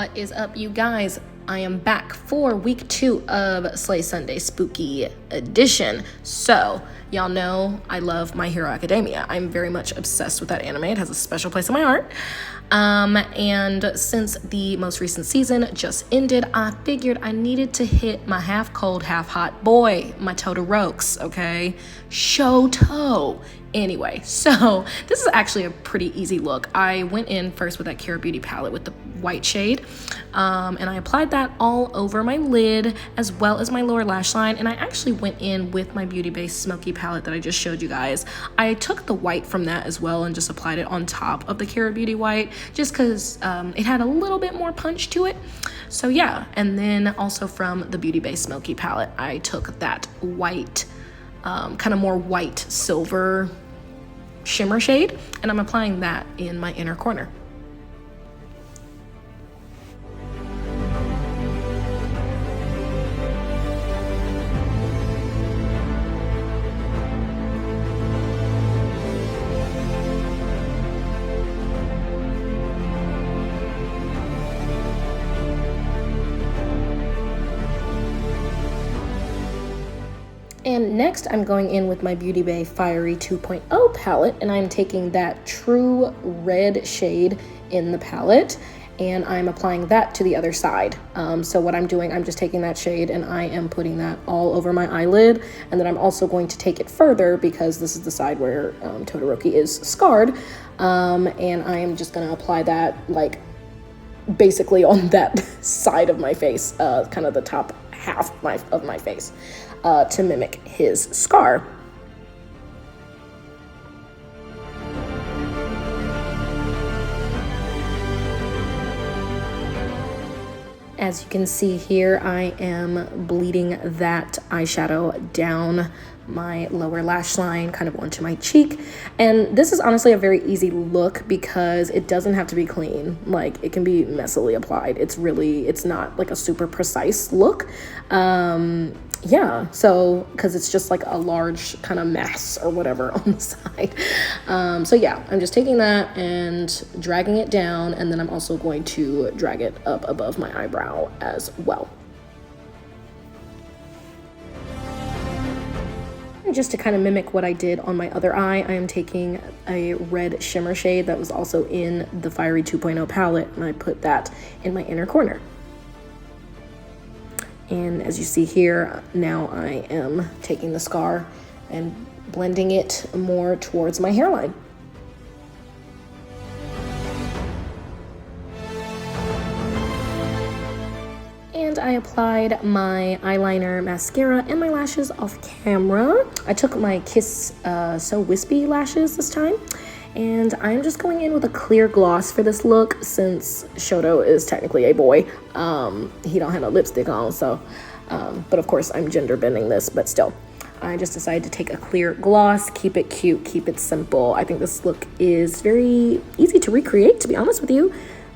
What is up, you guys? I am back for week 2 of Slay Sunday Spooky Edition. So, y'all know I love My Hero Academia. I'm very much obsessed with that anime. It has a special place in my heart. And since the most recent season just ended, I figured I needed to hit my half cold, half hot boy, my Todoroki, okay? Shoto. Anyway, so this is actually a pretty easy look. I went in first with that Kara Beauty palette with the white shade, and I applied that all over my lid as well as my lower lash line, and I actually went in with my Beauty Base Smoky palette that I just showed you guys. I took the white from that as well and just applied it on top of the Kara Beauty white just because it had a little bit more punch to it. So yeah, and then also from the Beauty Base Smoky palette, I took that white, kind of more white silver shimmer shade, and I'm applying that in my inner corner. And next, I'm going in with my Beauty Bay Fiery 2.0 palette, and I'm taking that true red shade in the palette, and I'm applying that to the other side. So what I'm doing, I'm just taking that shade and I am putting that all over my eyelid, and then I'm also going to take it further because this is the side where Todoroki is scarred, and I am just gonna apply that like basically on that side of my face, kind of the top half of my face. To mimic his scar. As you can see here, I am bleeding that eyeshadow down my lower lash line, kind of onto my cheek. And this is honestly a very easy look because it doesn't have to be clean. Like, it can be messily applied. It's not like a super precise look. Yeah, so because it's just like a large kind of mess or whatever on the side. So yeah, I'm just taking that and dragging it down, and then I'm also going to drag it up above my eyebrow as well. And just to kind of mimic what I did on my other eye, I am taking a red shimmer shade that was also in the Fiery 2.0 palette, and I put that in my inner corner. And as you see here, now I am taking the scar and blending it more towards my hairline. And I applied my eyeliner, mascara, and my lashes off camera. I took my Kiss So Wispy lashes this time. And I'm just going in with a clear gloss for this look since Shoto is technically a boy. He don't have no lipstick on, so, but of course I'm gender bending this, but still. I just decided to take a clear gloss, keep it cute, keep it simple. I think this look is very easy to recreate, to be honest with you.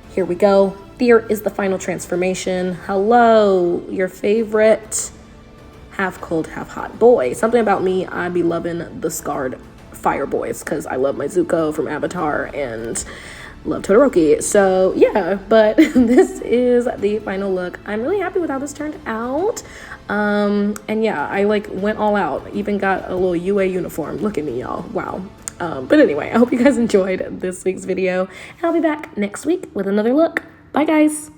Here we go. Here is the final transformation. Hello, your favorite half cold, half hot boy. Something about me, I be loving the scarred fire boys because I love my Zuko from Avatar and love Todoroki. So yeah, but this is the final look. I'm really happy with how this turned out. And yeah, I like went all out, even got a little UA uniform. Look at me, y'all. Wow. But anyway, I hope you guys enjoyed this week's video, and I'll be back next week with another look. Bye guys.